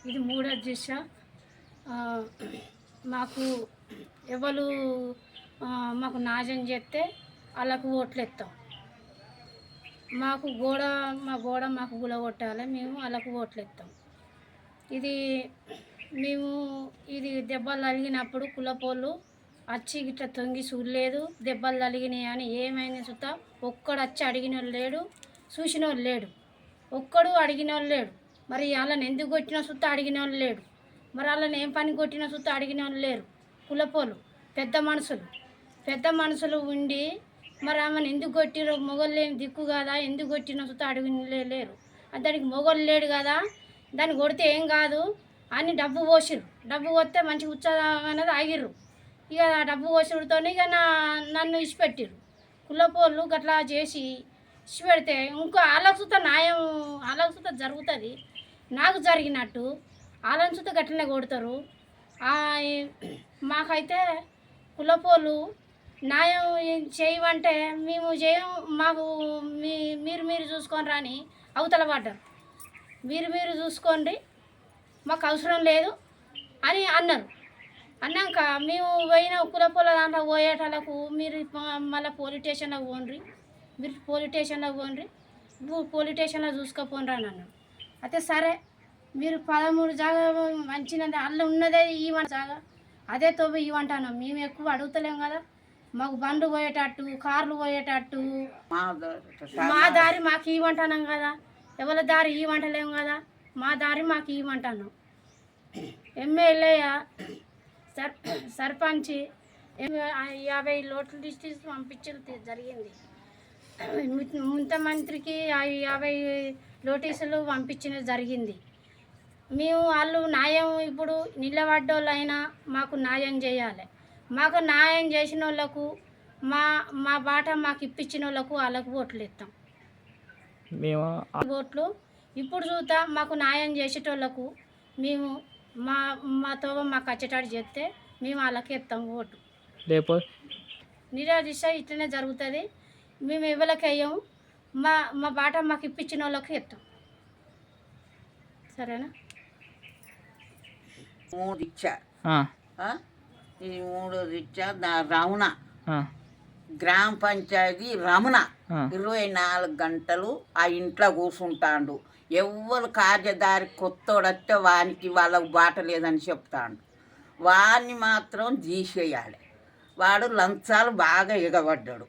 ఇది మూడో దిశ. మాకు ఎవరు మాకు నాశనం చేస్తే వాళ్ళకు ఓట్లేస్తాం. మా గోడ మాకు గులగొట్టాలి, మేము వాళ్ళకు ఓట్లేస్తాం. ఇది ఇది దెబ్బలు తగిలినప్పుడు కులపోళ్ళు వచ్చి ఇట్లా తొంగి చూడలేదు. దెబ్బలు తగిలినాయి అని ఏమైనా చూస్తా ఒక్కడు వచ్చి అడిగిన వాళ్ళు లేడు, చూసిన వాళ్ళు లేడు. ఒక్కడు అడిగిన వాళ్ళు లేడు. మరి వాళ్ళని ఎందుకు కొట్టినా చూస్తా అడిగిన వాళ్ళు లేడు. మరి వాళ్ళని ఏం పని కొట్టినా చూస్తా అడిగిన వాళ్ళు లేరు. కులపోళ్ళు పెద్ద మనుషులు ఉండి మరి ఆమెను ఎందుకు కొట్టిరో, మొగలు లేని దిక్కు కదా, ఎందుకు కొట్టినా చూస్తా అడిగిన లేరు. దానికి మొగలు లేడు కదా, దాన్ని కొడితే ఏం కాదు అని డబ్బు పోసిర్రు. డబ్బు పోస్తే మంచిగా ఉత్సాహం అనేది ఆగిర్రు. ఇక డబ్బు పోసుడుతో ఇక నన్ను ఇచ్చిపెట్టిర్రు. కులపోళ్ళు గట్లా చేసి ఇచ్చిపెడితే ఇంకో వాళ్ళకు చూత న్యాయం, వాళ్ళకు చూత జరుగుతుంది. నాకు జరిగినట్టు వాళ్ళని చూత గట్లనే కొడతారు. మాకైతే కులపోళ్ళు న్యాయం చేయమంటే మేము చేయం, మాకు మీరు చూసుకొని రాని అవతల పడ్డారు. మీరు చూసుకోండి, మాకు అవసరం లేదు అని అన్నారు. అన్నాక మేము పోయిన కులపోల దాంట్లో పోయేటలకు మీరు మళ్ళీ పోలీస్ స్టేషన్లో పోండి, పోలీస్ స్టేషన్లో చూసుకోపోండి అని అన్నారు. అయితే సరే, మీరు 13 జాగా మంచినది అల్ల ఉన్నదే ఇవ్వండి జాగా, అదే తోవి ఇవ్వంటాను. మేము ఎక్కువ అడుగుతలేం కదా, మాకు బండ్లు పోయేటట్టు, కార్లు పోయేటట్టు మా దారి మాకు ఇవ్వంటున్నాం కదా, ఎవరి దారి ఇవ్వంటలేము కదా, మా దారి మాకు ఇవ్వంటాను. ఎమ్మెల్యే సర్పంచ్ 50 లోట్ల లిస్ట్ పంపించడం జరిగింది. ముఖ్యమంత్రికి 50 నోటీసులు పంపించడం జరిగింది. మేము వాళ్ళు న్యాయం ఇప్పుడు నిలబడ్డోళ్ళైనా మాకు న్యాయం చేయాలి. మాకు న్యాయం చేసిన వాళ్ళకు మా బాట మాకు ఇప్పించిన వాళ్ళకు వాళ్ళకు ఓట్లు ఇస్తాం. మేము ఓట్లు ఇప్పుడు చూద్దా మాకు న్యాయం చేసేటోళ్ళకు మేము మాతో మాకు వచ్చేటట్టు చేస్తే మేము వాళ్ళకి ఇస్తాం ఓటు. నిరాదిశ ఇట్లనే జరుగుతుంది. మేము ఎవరికి వేయము, మా బాట మాకు ఇప్పించిన వాళ్ళకి ఇస్తాం. సరేనా? మూడు ఇచ్చా, ఇది మూడోది ఇచ్చా. రమణ గ్రామ పంచాయతీ రమణ 24 గంటలు ఆ ఇంట్లో కూర్చుంటాడు. ఎవ్వరు కార్యదారి కొత్తోడొస్తే వానికి వాళ్ళకు బాట లేదని చెప్తాడు. వాడిని మాత్రం తీసేయాలి. వాడు లంచాలు బాగా ఎగబడ్డాడు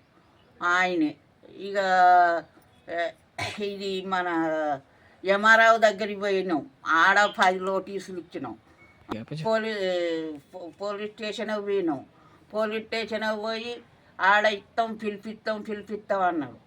ఆయనే. ఇక ఇది మన యమారావు దగ్గరికి పోయినాం, ఆడ 10 నోటీసులు ఇచ్చినాం. పోలీస్ స్టేషన్కి పోయినాం. పోలీస్ స్టేషన్కి పోయి ఆడ ఇస్తాం పిలిపిస్తాం అన్నాడు.